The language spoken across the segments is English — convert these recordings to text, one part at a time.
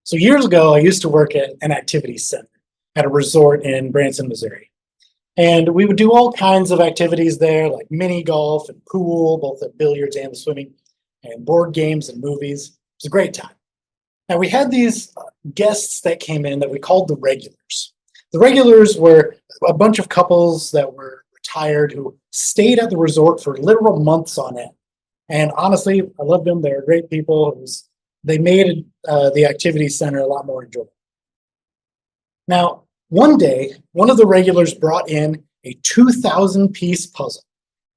So years ago, I used to work at an activity center at a resort in Branson, Missouri. And we would do all kinds of activities there, like mini golf and pool, both the billiards and the swimming, and board games and movies. It was a great time. Now, we had these guests that came in that we called the regulars. The regulars were a bunch of couples that were retired who stayed at the resort for literal months on end. And honestly, I loved them. They were great people. They made the activity center a lot more enjoyable. Now, one day, one of the regulars brought in a 2,000-piece puzzle,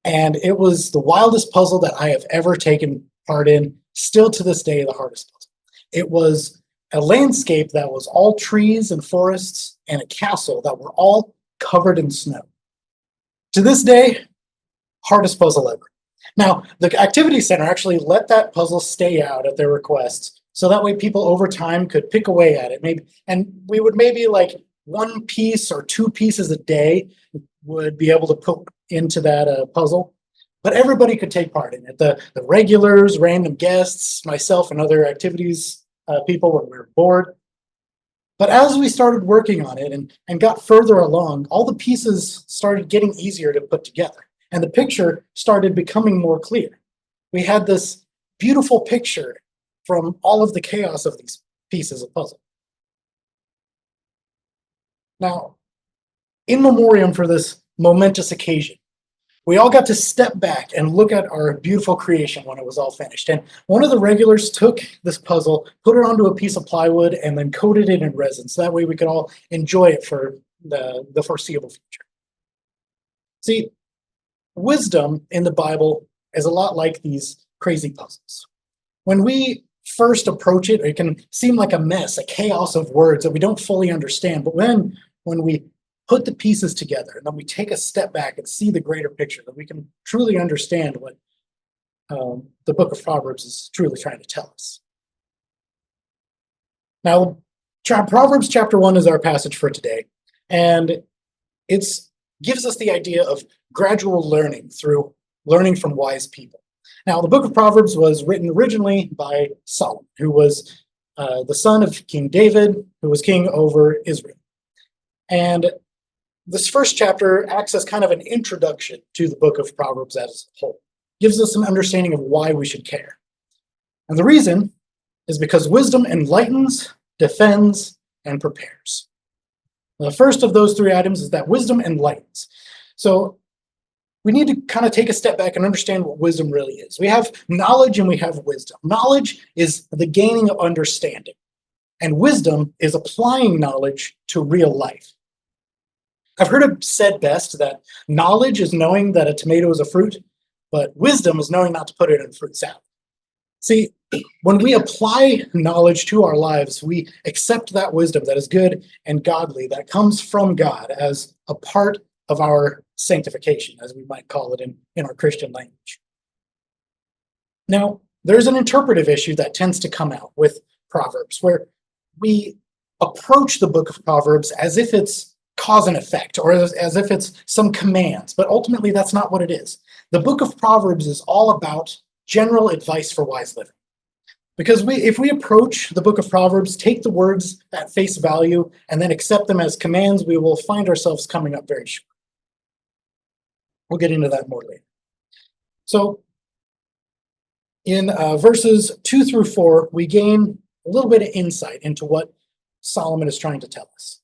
and it was the wildest puzzle that I have ever taken part in, still to this day, the hardest puzzle. It was a landscape that was all trees and forests and a castle that were all covered in snow. To this day, hardest puzzle ever. Now, the activity center actually let that puzzle stay out at their request, so that way people over time could pick away at it. And we would maybe like one piece or two pieces a day would be able to put into that puzzle, but everybody could take part in it. The regulars, random guests, myself, and other activities people when we were bored. But as we started working on it and got further along, all the pieces started getting easier to put together, and the picture started becoming more clear. We had this beautiful picture from all of the chaos of these pieces of puzzle. Now, in memoriam for this momentous occasion, we all got to step back and look at our beautiful creation when it was all finished. And one of the regulars took this puzzle, put it onto a piece of plywood, and then coated it in resin. So that way we could all enjoy it for the foreseeable future. See, wisdom in the Bible is a lot like these crazy puzzles. When we first approach it, it can seem like a mess, a chaos of words that we don't fully understand. But when we put the pieces together and then we take a step back and see the greater picture, that we can truly understand what the book of Proverbs is truly trying to tell us. Now, Proverbs chapter 1 is our passage for today, and it gives us the idea of gradual learning through learning from wise people. Now, the book of Proverbs was written originally by Solomon, who was the son of King David, who was king over Israel. And this first chapter acts as kind of an introduction to the book of Proverbs as a whole. Gives us an understanding of why we should care. And the reason is because wisdom enlightens, defends, and prepares. The first of those three items is that wisdom enlightens. So we need to kind of take a step back and understand what wisdom really is. We have knowledge and we have wisdom. Knowledge is the gaining of understanding, and wisdom is applying knowledge to real life. I've heard it said best that knowledge is knowing that a tomato is a fruit, but wisdom is knowing not to put it in a fruit salad. See, when we apply knowledge to our lives, we accept that wisdom that is good and godly, that comes from God as a part of our sanctification, as we might call it in our Christian language. Now, there's an interpretive issue that tends to come out with Proverbs, where we approach the book of Proverbs as if it's cause and effect, or as if it's some commands, but ultimately that's not what it is. The book of Proverbs is all about general advice for wise living. Because if we approach the book of Proverbs, take the words at face value, and then accept them as commands, we will find ourselves coming up very short. We'll get into that more later. So in verses 2 through 4, we gain a little bit of insight into what Solomon is trying to tell us.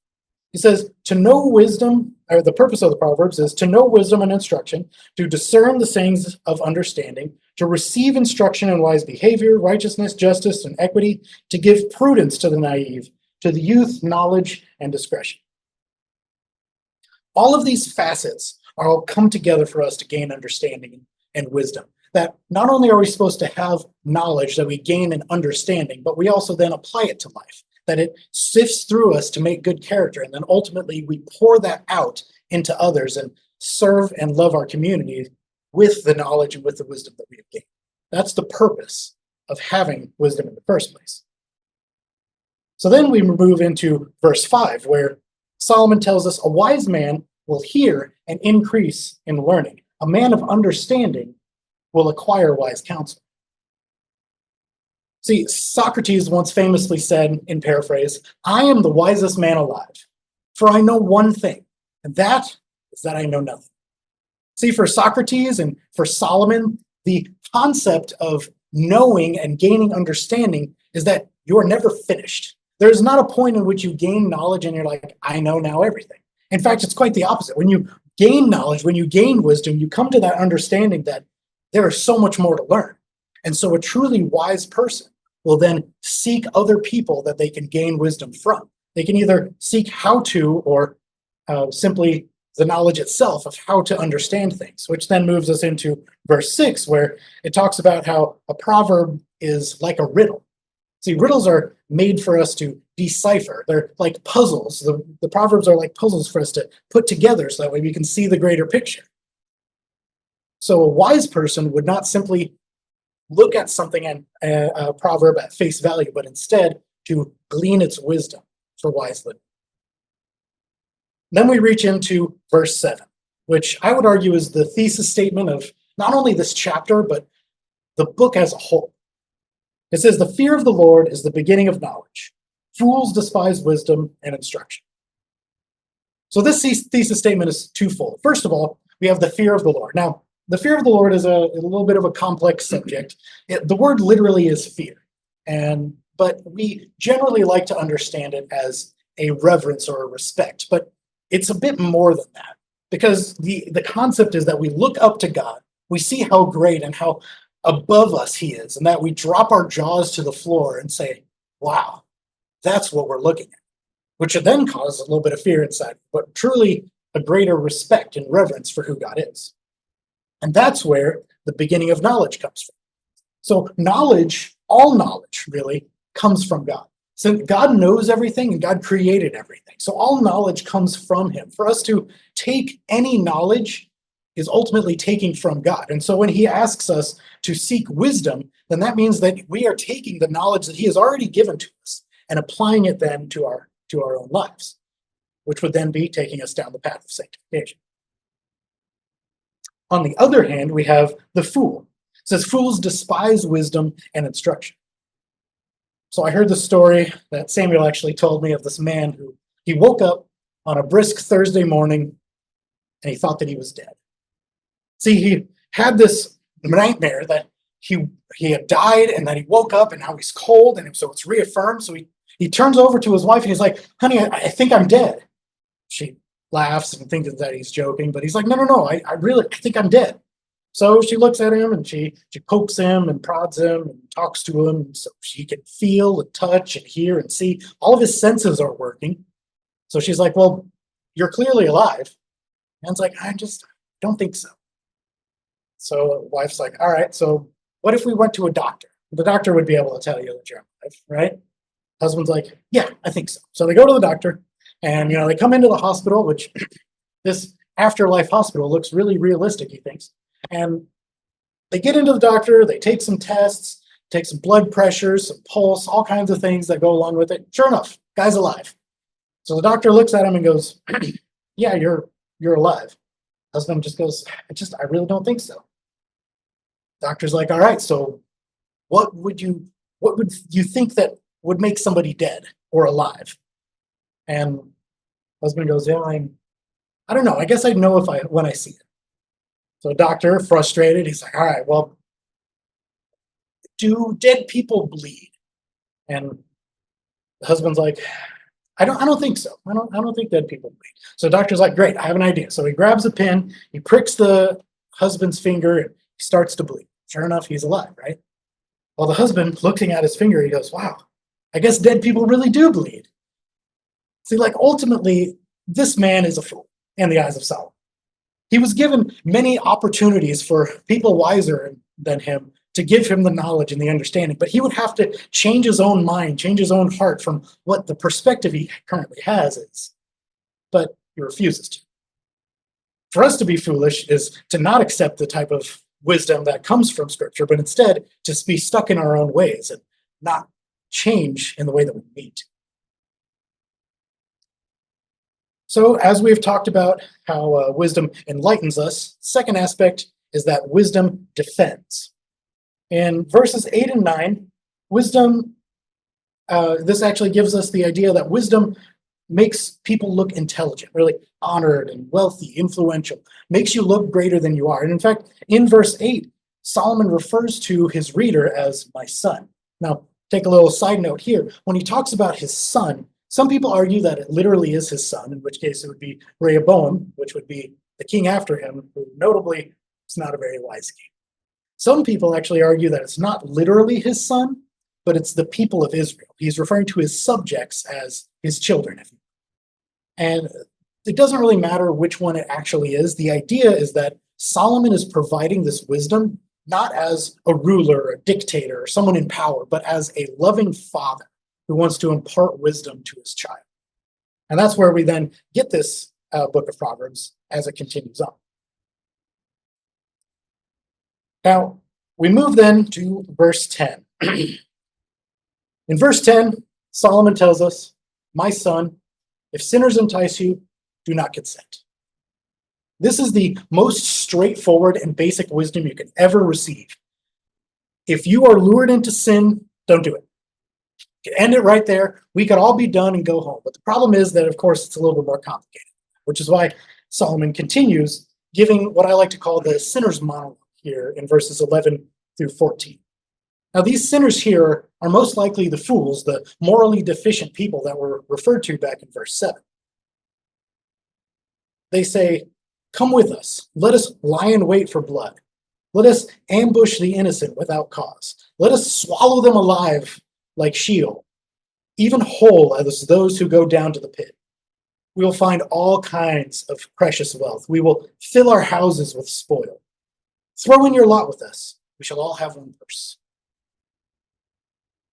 He says, to know wisdom, or the purpose of the Proverbs is to know wisdom and instruction, to discern the sayings of understanding, to receive instruction in wise behavior, righteousness, justice, and equity, to give prudence to the naive, to the youth, knowledge, and discretion. All of these facets are all come together for us to gain understanding and wisdom. That not only are we supposed to have knowledge that we gain in understanding, but we also then apply it to life. That it sifts through us to make good character, and then ultimately we pour that out into others and serve and love our community with the knowledge and with the wisdom that we have gained. That's the purpose of having wisdom in the first place. So then we move into verse 5, where Solomon tells us, a wise man will hear and increase in learning. A man of understanding will acquire wise counsel. See, Socrates once famously said, in paraphrase, "I am the wisest man alive, for I know one thing, and that is that I know nothing." See, for Socrates and for Solomon, the concept of knowing and gaining understanding is that you're never finished. There's not a point in which you gain knowledge and you're like, I know now everything. In fact, it's quite the opposite. When you gain knowledge, when you gain wisdom, you come to that understanding that there is so much more to learn. And so a truly wise person will then seek other people that they can gain wisdom from. They can either seek how to or simply the knowledge itself of how to understand things, which then moves us into verse 6, where it talks about how a proverb is like a riddle. See, riddles are made for us to decipher. They're like puzzles. The proverbs are like puzzles for us to put together so that way we can see the greater picture. So a wise person would not simply look at something and a proverb at face value, but instead to glean its wisdom for wise living. Then we reach into verse 7, which I would argue is the thesis statement of not only this chapter, but the book as a whole. It says, "The fear of the Lord is the beginning of knowledge. Fools despise wisdom and instruction." So this thesis statement is twofold. First of all, we have the fear of the Lord. Now, the fear of the Lord is a little bit of a complex subject. The word literally is fear, but we generally like to understand it as a reverence or a respect. But it's a bit more than that, because the concept is that we look up to God, we see how great and how above us he is, and that we drop our jaws to the floor and say, wow, that's what we're looking at, which would then cause a little bit of fear inside, but truly a greater respect and reverence for who God is. And that's where the beginning of knowledge comes from. So knowledge, all knowledge really, comes from God. So God knows everything and God created everything. So all knowledge comes from him. For us to take any knowledge is ultimately taking from God. And so when he asks us to seek wisdom, then that means that we are taking the knowledge that he has already given to us and applying it then to our own lives, which would then be taking us down the path of sanctification. On the other hand, we have the fool. It says, "Fools despise wisdom and instruction." So I heard the story that Samuel actually told me of this man who he woke up on a brisk Thursday morning and he thought that he was dead. See, he had this nightmare that he had died and that he woke up and now he's cold, and so it's reaffirmed. So he turns over to his wife and he's like, "Honey, I think I'm dead." She laughs and thinks that he's joking, but he's like, no, I think I'm dead. So she looks at him and she pokes him and prods him and talks to him so she can feel and touch and hear and see. All of his senses are working. So she's like, "Well, you're clearly alive." And it's like, "I just don't think so." So wife's like, "All right, so what if we went to a doctor? The doctor would be able to tell you that you're alive, right?" Husband's like, "Yeah, I think so." So they go to the doctor and, they come into the hospital, which this afterlife hospital looks really realistic, he thinks. And they get into the doctor, they take some tests, take some blood pressures, some pulse, all kinds of things that go along with it. Sure enough, guy's alive. So the doctor looks at him and goes, "Yeah, you're alive." Husband just goes, I really don't think so." Doctor's like, "All right, so what would you think that would make somebody dead or alive?" And husband goes, "Yeah, I don't know. I guess I'd know when I see it." So doctor, frustrated, he's like, "All right, well, do dead people bleed?" And the husband's like, I don't think so. I don't think dead people bleed." So doctor's like, "Great, I have an idea." So he grabs a pin, he pricks the husband's finger, and he starts to bleed. Sure enough, he's alive, right? Well, the husband, looking at his finger, he goes, "Wow, I guess dead people really do bleed." See, like ultimately, this man is a fool in the eyes of Solomon. He was given many opportunities for people wiser than him to give him the knowledge and the understanding, but he would have to change his own mind, change his own heart from what the perspective he currently has is. But he refuses to. For us to be foolish is to not accept the type of wisdom that comes from Scripture, but instead just be stuck in our own ways and not change in the way that we need to. So as we've talked about how wisdom enlightens us, second aspect is that wisdom defends. In verses 8 and 9, wisdom, this actually gives us the idea that wisdom makes people look intelligent, really honored and wealthy, influential, makes you look greater than you are. And in fact, in verse 8, Solomon refers to his reader as my son. Now, take a little side note here. When he talks about his son, some people argue that it literally is his son, in which case it would be Rehoboam, which would be the king after him, who notably is not a very wise king. Some people actually argue that it's not literally his son, but it's the people of Israel. He's referring to his subjects as his children, if you will. And it doesn't really matter which one it actually is. The idea is that Solomon is providing this wisdom not as a ruler, a dictator, or someone in power, but as a loving father who wants to impart wisdom to his child. And that's where we then get this book of Proverbs as it continues on. Now, we move then to verse 10. In verse 10, Solomon tells us, my son, if sinners entice you, do not consent. This is the most straightforward and basic wisdom you can ever receive. If you are lured into sin, don't do it. You can end it right there. We could all be done and go home. But the problem is that, of course, it's a little bit more complicated, which is why Solomon continues giving what I like to call the sinner's monologue here in verses 11 through 14. Now, these sinners here are most likely the fools, the morally deficient people that were referred to back in verse 7. They say, come with us. Let us lie in wait for blood. Let us ambush the innocent without cause. Let us swallow them alive like Sheol, even whole as those who go down to the pit. We will find all kinds of precious wealth. We will fill our houses with spoil. Throw in your lot with us. We shall all have one purse.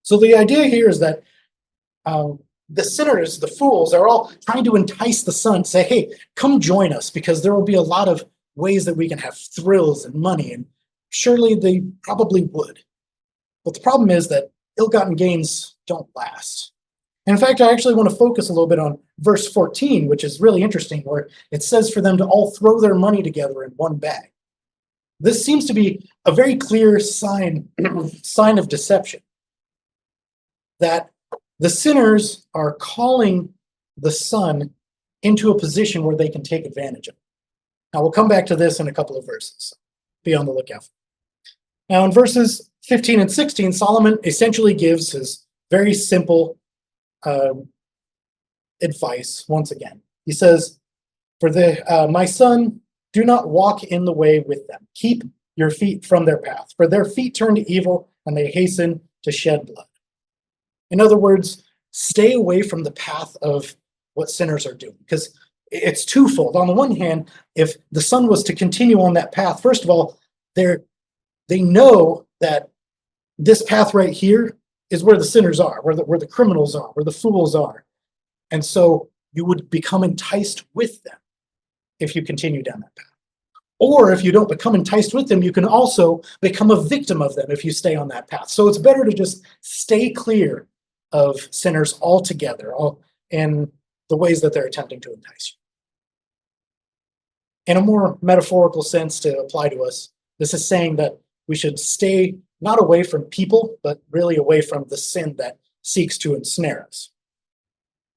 So the idea here is that the sinners, the fools, are all trying to entice the son, say, hey, come join us, because there will be a lot of ways that we can have thrills and money, and surely they probably would. But the problem is that ill-gotten gains don't last. And in fact, I actually want to focus a little bit on verse 14, which is really interesting, where it says for them to all throw their money together in one bag. This seems to be a very clear sign of deception, that the sinners are calling the son into a position where they can take advantage of it. Now, we'll come back to this in a couple of verses. So be on the lookout. Now, in verses 15 and 16, Solomon essentially gives his very simple advice once again. He says, my son, do not walk in the way with them. Keep your feet from their path, for their feet turn to evil, and they hasten to shed blood. In other words, stay away from the path of what sinners are doing, because it's twofold. On the one hand, if the son was to continue on that path, first of all, they know that this path right here is where the sinners are, where the criminals are, where the fools are. And so you would become enticed with them if you continue down that path. Or if you don't become enticed with them, you can also become a victim of them if you stay on that path. So it's better to just stay clear of sinners altogether in the ways that they're attempting to entice you. In a more metaphorical sense to apply to us, this is saying that we should stay not away from people, but really away from the sin that seeks to ensnare us.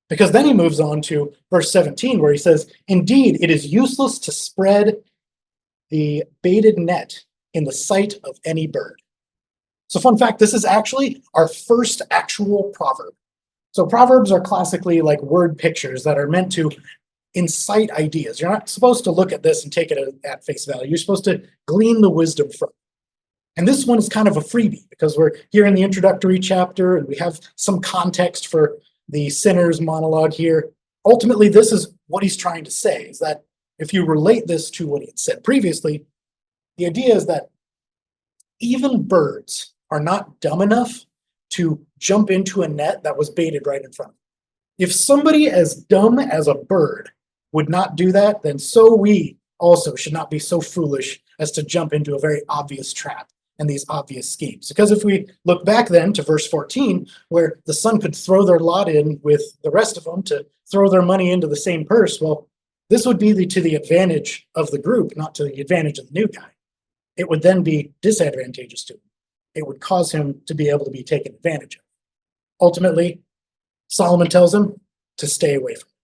Because then he moves on to verse 17, where he says, indeed, it is useless to spread the baited net in the sight of any bird. So fun fact, this is actually our first actual proverb. So proverbs are classically like word pictures that are meant to incite ideas. You're not supposed to look at this and take it at face value. You're supposed to glean the wisdom from it. And this one is kind of a freebie because we're here in the introductory chapter and we have some context for the sinner's monologue here. Ultimately, this is what he's trying to say, is that if you relate this to what he had said previously, the idea is that even birds are not dumb enough to jump into a net that was baited right in front of them. If somebody as dumb as a bird would not do that, then so we also should not be so foolish as to jump into a very obvious trap and these obvious schemes. Because if we look back then to verse 14, where the son could throw their lot in with the rest of them to throw their money into the same purse, well, this would be to the advantage of the group, not to the advantage of the new guy. It would then be disadvantageous to him. it would cause him to be able to be taken advantage of. Ultimately, Solomon tells him to stay away from it.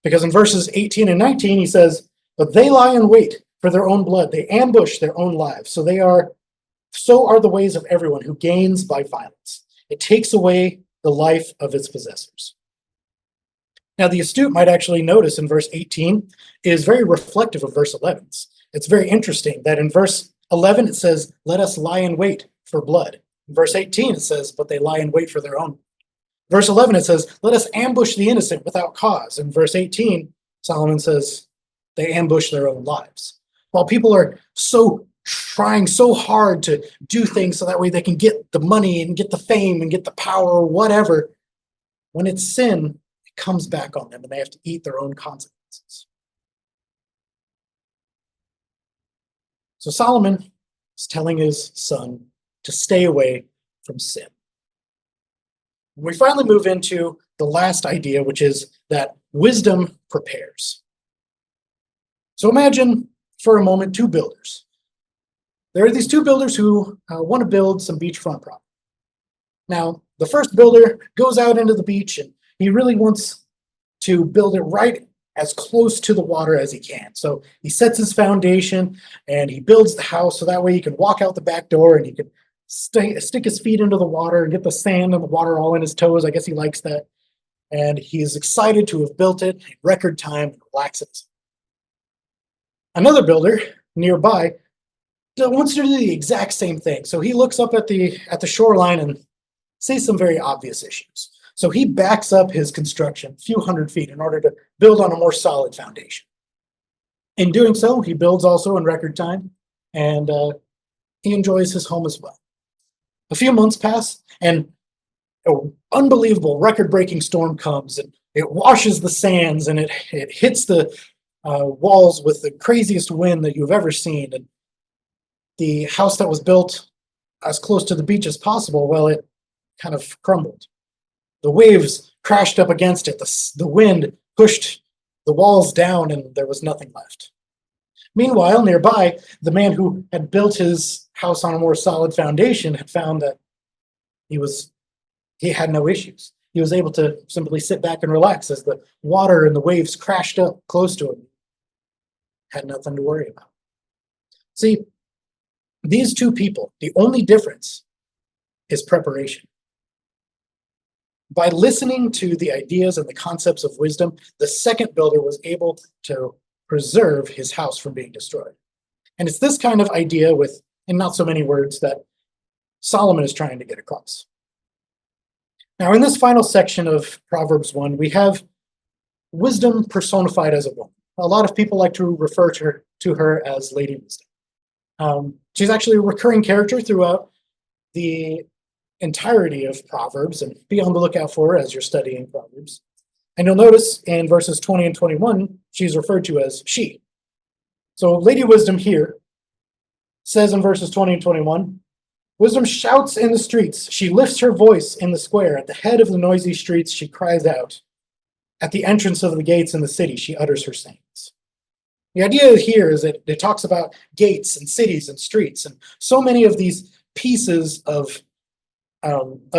Because in verses 18 and 19, he says, "But they lie in wait for their own blood. They ambush their own lives. So are the ways of everyone who gains by violence. It takes away the life of its possessors." Now, the astute might actually notice in verse 18 is very reflective of verse 11. It's very interesting that in verse 11 it says, "Let us lie in wait for blood." In verse 18 it says, "But they lie in wait for their own." Verse 11 it says, "Let us ambush the innocent without cause." In verse 18, Solomon says, "They ambush their own lives." While people are trying so hard to do things so that way they can get the money and get the fame and get the power or whatever, when it's sin, it comes back on them and they have to eat their own consequences. So Solomon is telling his son to stay away from sin. We finally move into the last idea, which is that wisdom prepares. So imagine for a moment two builders. There are these two builders who want to build some beachfront property. Now, the first builder goes out into the beach and he really wants to build it right as close to the water as he can. So he sets his foundation and he builds the house so that way he can walk out the back door and he can stick his feet into the water and get the sand and the water all in his toes. I guess he likes that. And he is excited to have built it in record time and relaxes. Another builder nearby wants to do the exact same thing. So he looks up at the shoreline and sees some very obvious issues. So he backs up his construction a few hundred feet in order to build on a more solid foundation. In doing so, he builds also in record time, and he enjoys his home as well. A few months pass, and an unbelievable record-breaking storm comes, and it washes the sands, and it hits the walls with the craziest wind that you've ever seen. And the house that was built as close to the beach as possible, well, it kind of crumbled. The waves crashed up against it. The wind pushed the walls down, and there was nothing left. Meanwhile, nearby, the man who had built his house on a more solid foundation had found that he had no issues. He was able to simply sit back and relax as the water and the waves crashed up close to him. Had nothing to worry about. See, these two people, the only difference is preparation. By listening to the ideas and the concepts of wisdom, the second builder was able to preserve his house from being destroyed. And it's this kind of idea with, in not so many words, that Solomon is trying to get across. Now, in this final section of Proverbs 1, we have wisdom personified as a woman. A lot of people like to refer to her as Lady Wisdom. She's actually a recurring character throughout the entirety of Proverbs, and be on the lookout for her as you're studying Proverbs. And you'll notice in verses 20 and 21, she's referred to as she. So Lady Wisdom here says in verses 20 and 21, "Wisdom shouts in the streets. She lifts her voice in the square. At the head of the noisy streets, she cries out. At the entrance of the gates in the city, she utters her sayings." The idea here is that it talks about gates and cities and streets, and so many of these pieces of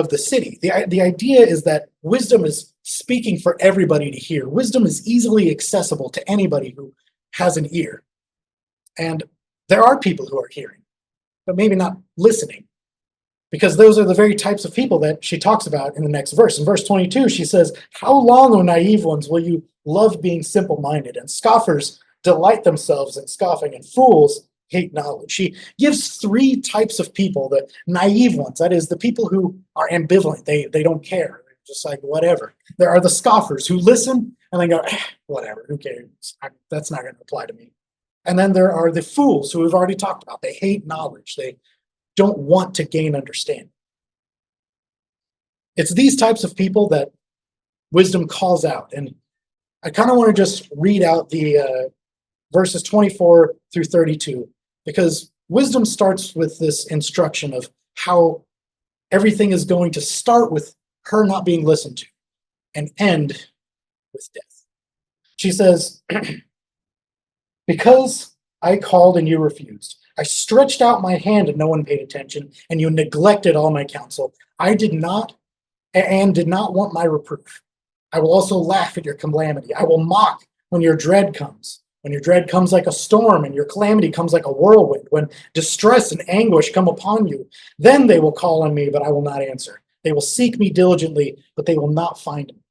the city. The idea is that wisdom is speaking for everybody to hear. Wisdom is easily accessible to anybody who has an ear. And there are people who are hearing, but maybe not listening, because those are the very types of people that she talks about in the next verse. In verse 22, she says, "How long, O naive ones, will you love being simple-minded? And scoffers delight themselves in scoffing, and fools hate knowledge." She gives three types of people: the naive ones, that is, the people who are ambivalent, they don't care, they're just like whatever. There are the scoffers who listen and they go, whatever, who cares? That's not going to apply to me. And then there are the fools who we've already talked about. They hate knowledge. They don't want to gain understanding. It's these types of people that wisdom calls out. And I kind of want to just read out the verses 24 through 32, because wisdom starts with this instruction of how everything is going to start with her not being listened to and end with death. She says, "Because I called and you refused, I stretched out my hand and no one paid attention, and you neglected all my counsel. I did not did not want my reproof. I will also laugh at your calamity. I will mock when your dread comes. When your dread comes like a storm and your calamity comes like a whirlwind, when distress and anguish come upon you, then they will call on me, but I will not answer. They will seek me diligently, but they will not find me.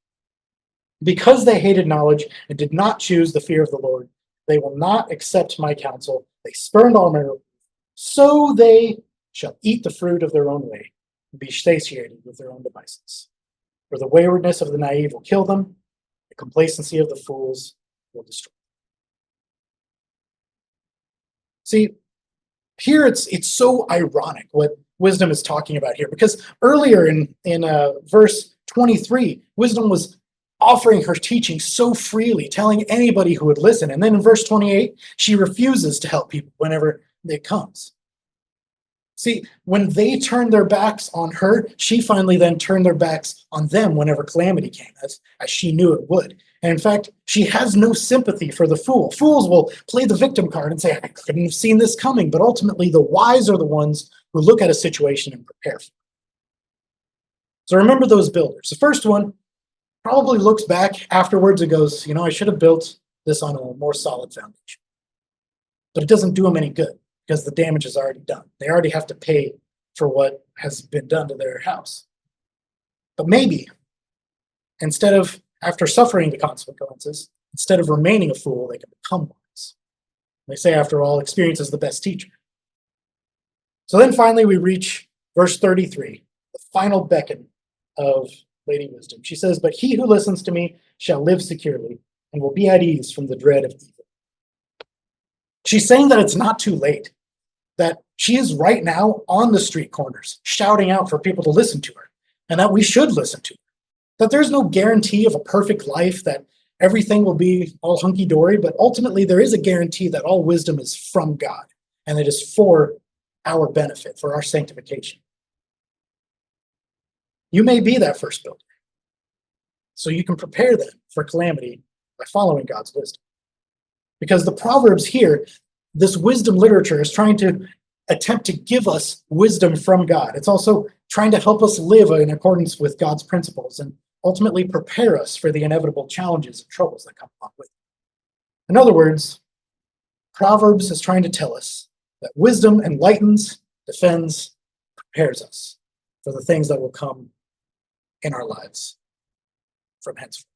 Because they hated knowledge and did not choose the fear of the Lord, they will not accept my counsel. They spurned all my reproof. So they shall eat the fruit of their own way and be satiated with their own devices. For the waywardness of the naive will kill them, the complacency of the fools will destroy them. See, here it's so ironic what wisdom is talking about here, because earlier in verse 23, wisdom was offering her teaching so freely, telling anybody who would listen. And then in verse 28, she refuses to help people whenever it comes. See, when they turned their backs on her, she finally then turned their backs on them whenever calamity came, as she knew it would. And in fact, she has no sympathy for the fool. Fools will play the victim card and say, I couldn't have seen this coming. But ultimately, the wise are the ones who look at a situation and prepare for it. So remember those builders. The first one probably looks back afterwards and goes, I should have built this on a more solid foundation. But it doesn't do them any good, because the damage is already done. They already have to pay for what has been done to their house. But maybe, instead of, after suffering the consequences, instead of remaining a fool, they can become wise. They say, after all, experience is the best teacher. So then finally we reach verse 33, the final beckon of Lady Wisdom. She says, but he who listens to me shall live securely and will be at ease from the dread of evil. She's saying that it's not too late, that she is right now on the street corners shouting out for people to listen to her, and that we should listen to her. That there's no guarantee of a perfect life, that everything will be all hunky-dory, but ultimately there is a guarantee that all wisdom is from God, and it is for our benefit, for our sanctification. You may be that first builder, so you can prepare then for calamity by following God's wisdom. Because the Proverbs here, this wisdom literature is trying to attempt to give us wisdom from God. It's also trying to help us live in accordance with God's principles and ultimately prepare us for the inevitable challenges and troubles that come along with it. In other words, Proverbs is trying to tell us that wisdom enlightens, defends, prepares us for the things that will come in our lives from henceforth.